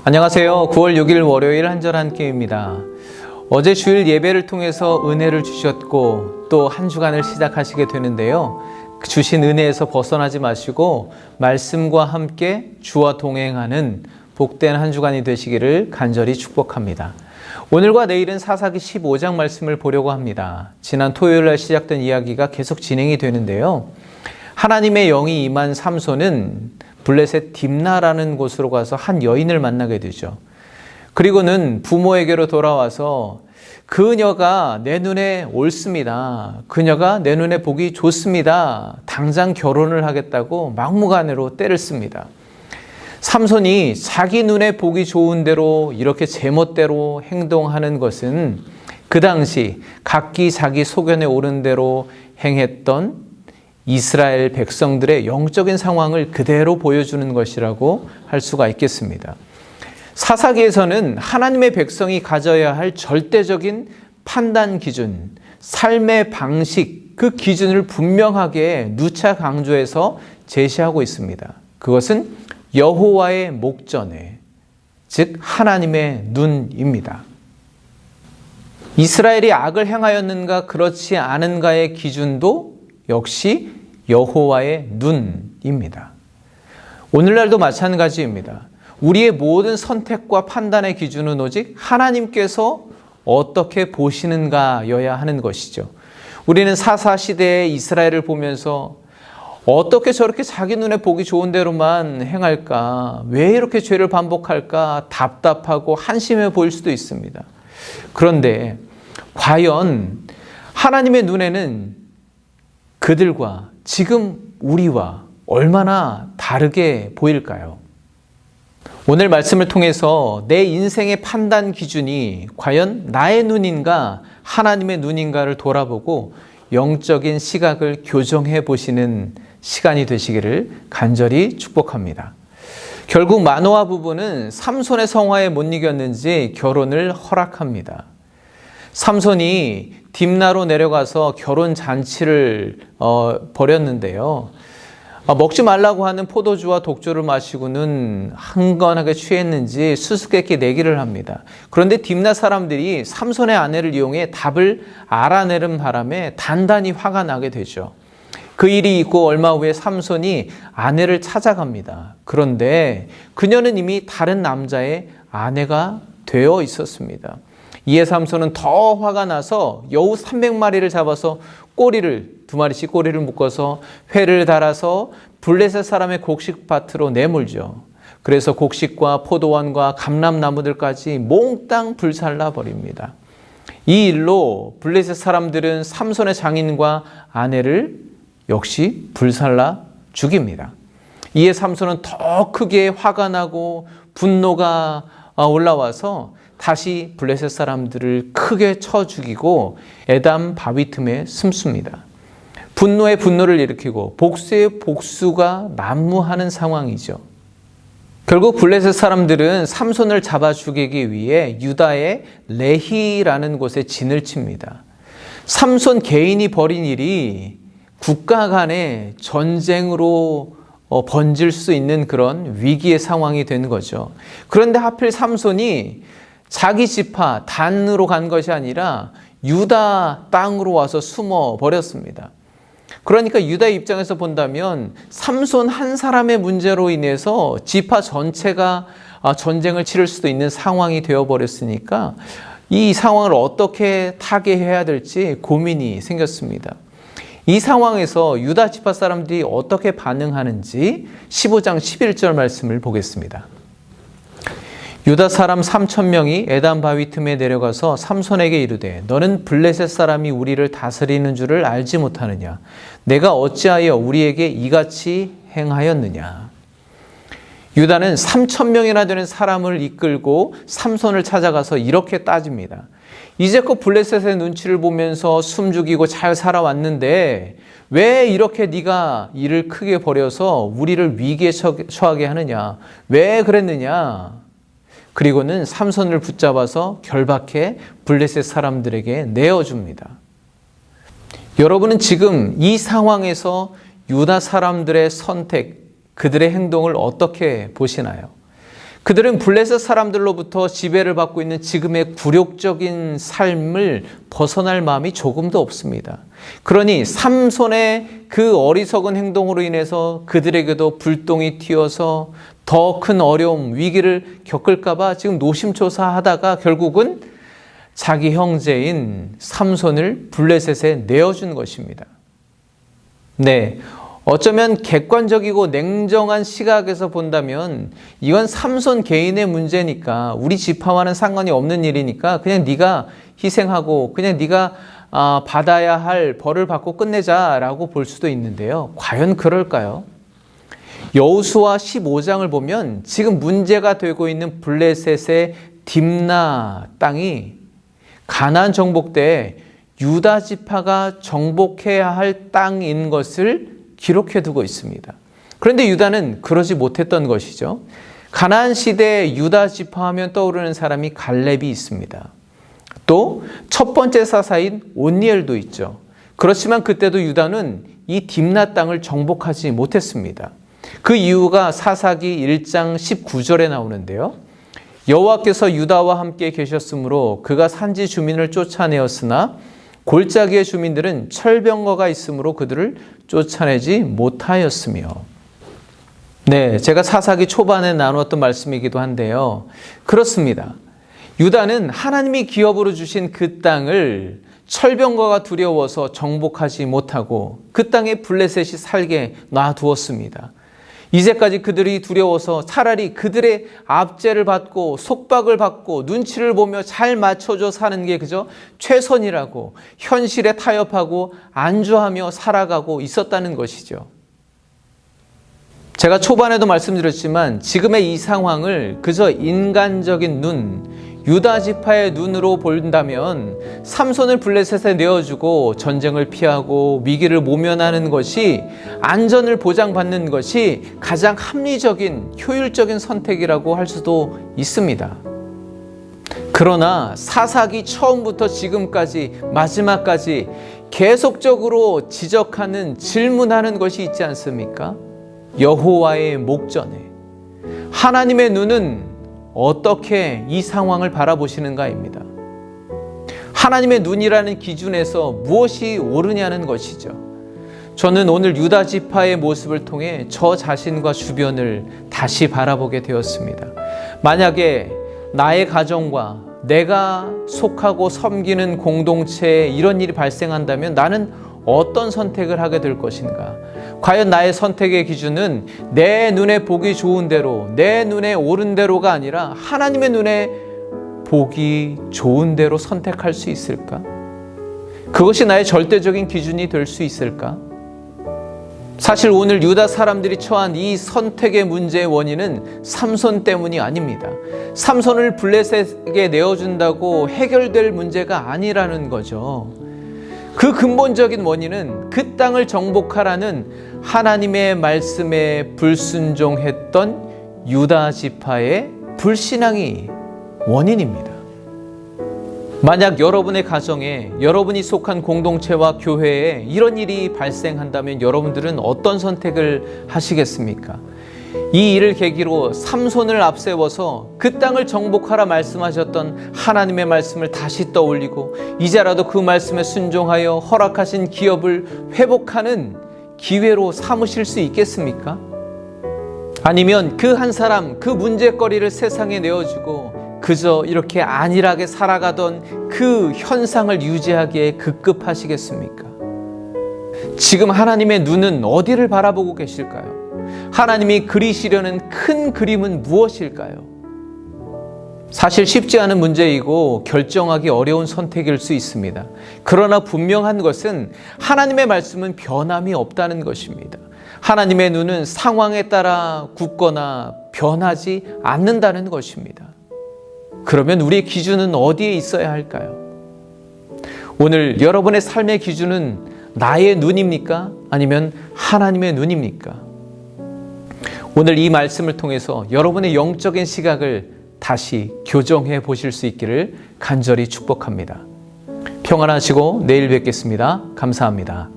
안녕하세요. 9월 6일 월요일 한절 한끼입니다. 어제 주일 예배를 통해서 은혜를 주셨고 또 한 주간을 시작하시게 되는데요. 주신 은혜에서 벗어나지 마시고 말씀과 함께 주와 동행하는 복된 한 주간이 되시기를 간절히 축복합니다. 오늘과 내일은 사사기 15장 말씀을 보려고 합니다. 지난 토요일 날 시작된 이야기가 계속 진행이 되는데요. 하나님의 영이 임한 삼손은 블레셋 딥나라는 곳으로 가서 한 여인을 만나게 되죠. 그리고는 부모에게로 돌아와서 그녀가 내 눈에 옳습니다. 그녀가 내 눈에 보기 좋습니다. 당장 결혼을 하겠다고 막무가내로 때를 씁니다. 삼손이 자기 눈에 보기 좋은 대로 이렇게 제멋대로 행동하는 것은 그 당시 각기 자기 소견에 오른 대로 행했던 이스라엘 백성들의 영적인 상황을 그대로 보여주는 것이라고 할 수가 있겠습니다. 사사기에서는 하나님의 백성이 가져야 할 절대적인 판단 기준, 삶의 방식, 그 기준을 분명하게 누차 강조해서 제시하고 있습니다. 그것은 여호와의 목전에, 즉 하나님의 눈입니다. 이스라엘이 악을 행하였는가 그렇지 않은가의 기준도 역시 여호와의 눈입니다. 오늘날도 마찬가지입니다. 우리의 모든 선택과 판단의 기준은 오직 하나님께서 어떻게 보시는가여야 하는 것이죠. 우리는 사사 시대의 이스라엘을 보면서 어떻게 저렇게 자기 눈에 보기 좋은 대로만 행할까? 왜 이렇게 죄를 반복할까? 답답하고 한심해 보일 수도 있습니다. 그런데 과연 하나님의 눈에는 그들과 지금 우리와 얼마나 다르게 보일까요? 오늘 말씀을 통해서 내 인생의 판단 기준이 과연 나의 눈인가 하나님의 눈인가를 돌아보고 영적인 시각을 교정해 보시는 시간이 되시기를 간절히 축복합니다. 결국 마노아 부부는 삼손의 성화에 못 이겼는지 결혼을 허락합니다. 삼손이 딥나로 내려가서 결혼 잔치를 벌였는데요. 먹지 말라고 하는 포도주와 독주를 마시고는 흥건하게 취했는지 수수께끼 내기를 합니다. 그런데 딥나 사람들이 삼손의 아내를 이용해 답을 알아내는 바람에 단단히 화가 나게 되죠. 그 일이 있고 얼마 후에 삼손이 아내를 찾아갑니다. 그런데 그녀는 이미 다른 남자의 아내가 되어 있었습니다. 이에 삼손은 더 화가 나서 여우 300마리를 잡아서 두 마리씩 꼬리를 묶어서 회를 달아서 블레셋 사람의 곡식밭으로 내몰죠. 그래서 곡식과 포도원과 감람나무들까지 몽땅 불살라 버립니다. 이 일로 블레셋 사람들은 삼손의 장인과 아내를 역시 불살라 죽입니다. 이에 삼손은 더 크게 화가 나고 분노가 올라와서 다시 블레셋 사람들을 크게 쳐 죽이고 에담 바위 틈에 숨습니다. 분노에 분노를 일으키고 복수에 복수가 난무하는 상황이죠. 결국 블레셋 사람들은 삼손을 잡아 죽이기 위해 유다의 레히라는 곳에 진을 칩니다. 삼손 개인이 벌인 일이 국가 간의 전쟁으로 번질 수 있는 그런 위기의 상황이 된 거죠. 그런데 하필 삼손이 자기 지파 단으로 간 것이 아니라 유다 땅으로 와서 숨어 버렸습니다. 그러니까 유다 입장에서 본다면 삼손 한 사람의 문제로 인해서 지파 전체가 전쟁을 치를 수도 있는 상황이 되어버렸으니까 이 상황을 어떻게 타개해야 될지 고민이 생겼습니다. 이 상황에서 유다 지파 사람들이 어떻게 반응하는지 15장 11절 말씀을 보겠습니다. 유다 사람 3,000명이 에담 바위 틈에 내려가서 삼손에게 이르되 너는 블레셋 사람이 우리를 다스리는 줄을 알지 못하느냐? 내가 어찌하여 우리에게 이같이 행하였느냐? 유다는 3,000명이나 되는 사람을 이끌고 삼손을 찾아가서 이렇게 따집니다. 이제껏 블레셋의 눈치를 보면서 숨죽이고 잘 살아왔는데 왜 이렇게 네가 일을 크게 벌여서 우리를 위기에 처하게 하느냐? 왜 그랬느냐? 그리고는 삼손을 붙잡아서 결박해 블레셋 사람들에게 내어줍니다. 여러분은 지금 이 상황에서 유다 사람들의 선택, 그들의 행동을 어떻게 보시나요? 그들은 블레셋 사람들로부터 지배를 받고 있는 지금의 굴욕적인 삶을 벗어날 마음이 조금도 없습니다. 그러니 삼손의 그 어리석은 행동으로 인해서 그들에게도 불똥이 튀어서 더 큰 어려움, 위기를 겪을까 봐 지금 노심초사하다가 결국은 자기 형제인 삼손을 블레셋에 내어준 것입니다. 네, 어쩌면 객관적이고 냉정한 시각에서 본다면 이건 삼손 개인의 문제니까 우리 지파와는 상관이 없는 일이니까 그냥 네가 희생하고 그냥 네가 받아야 할 벌을 받고 끝내자라고 볼 수도 있는데요. 과연 그럴까요? 여호수아 15장을 보면 지금 문제가 되고 있는 블레셋의 딥나 땅이 가나안 정복 때 유다 지파가 정복해야 할 땅인 것을 기록해 두고 있습니다. 그런데 유다는 그러지 못했던 것이죠. 가나안 시대에 유다 지파하면 떠오르는 사람이 갈렙이 있습니다. 또 첫 번째 사사인 온니엘도 있죠. 그렇지만 그때도 유다는 이 딥나 땅을 정복하지 못했습니다. 그 이유가 사사기 1장 19절에 나오는데요. 여호와께서 유다와 함께 계셨으므로 그가 산지 주민을 쫓아내었으나 골짜기의 주민들은 철병거가 있으므로 그들을 쫓아내지 못하였으며. 네, 제가 사사기 초반에 나누었던 말씀이기도 한데요. 그렇습니다. 유다는 하나님이 기업으로 주신 그 땅을 철병거가 두려워서 정복하지 못하고 그 땅에 블레셋이 살게 놔두었습니다. 이제까지 그들이 두려워서 차라리 그들의 압제를 받고 속박을 받고 눈치를 보며 잘 맞춰줘 사는 게 그저 최선이라고 현실에 타협하고 안주하며 살아가고 있었다는 것이죠. 제가 초반에도 말씀드렸지만 지금의 이 상황을 그저 인간적인 눈, 유다 지파의 눈으로 본다면 삼손을 블레셋에 내어주고 전쟁을 피하고 위기를 모면하는 것이 안전을 보장받는 것이 가장 합리적인 효율적인 선택이라고 할 수도 있습니다. 그러나 사사기 처음부터 지금까지 마지막까지 계속적으로 지적하는 질문하는 것이 있지 않습니까? 여호와의 목전에 하나님의 눈은 어떻게 이 상황을 바라보시는가입니다. 하나님의 눈이라는 기준에서 무엇이 옳으냐는 것이죠. 저는 오늘 유다 지파의 모습을 통해 저 자신과 주변을 다시 바라보게 되었습니다. 만약에 나의 가정과 내가 속하고 섬기는 공동체에 이런 일이 발생한다면 나는 어떤 선택을 하게 될 것인가? 과연 나의 선택의 기준은 내 눈에 보기 좋은 대로, 내 눈에 옳은 대로가 아니라 하나님의 눈에 보기 좋은 대로 선택할 수 있을까? 그것이 나의 절대적인 기준이 될 수 있을까? 사실 오늘 유다 사람들이 처한 이 선택의 문제의 원인은 삼손 때문이 아닙니다. 삼손을 블레셋에게 내어준다고 해결될 문제가 아니라는 거죠. 그 근본적인 원인은 그 땅을 정복하라는 하나님의 말씀에 불순종했던 유다 지파의 불신앙이 원인입니다. 만약 여러분의 가정에, 여러분이 속한 공동체와 교회에 이런 일이 발생한다면 여러분들은 어떤 선택을 하시겠습니까? 이 일을 계기로 삼손을 앞세워서 그 땅을 정복하라 말씀하셨던 하나님의 말씀을 다시 떠올리고 이제라도 그 말씀에 순종하여 허락하신 기업을 회복하는 기회로 삼으실 수 있겠습니까? 아니면 그 한 사람, 그 문제거리를 세상에 내어주고 그저 이렇게 안일하게 살아가던 그 현상을 유지하기에 급급하시겠습니까? 지금 하나님의 눈은 어디를 바라보고 계실까요? 하나님이 그리시려는 큰 그림은 무엇일까요? 사실 쉽지 않은 문제이고 결정하기 어려운 선택일 수 있습니다. 그러나 분명한 것은 하나님의 말씀은 변함이 없다는 것입니다. 하나님의 눈은 상황에 따라 굳거나 변하지 않는다는 것입니다. 그러면 우리의 기준은 어디에 있어야 할까요? 오늘 여러분의 삶의 기준은 나의 눈입니까? 아니면 하나님의 눈입니까? 오늘 이 말씀을 통해서 여러분의 영적인 시각을 다시 교정해 보실 수 있기를 간절히 축복합니다. 평안하시고 내일 뵙겠습니다. 감사합니다.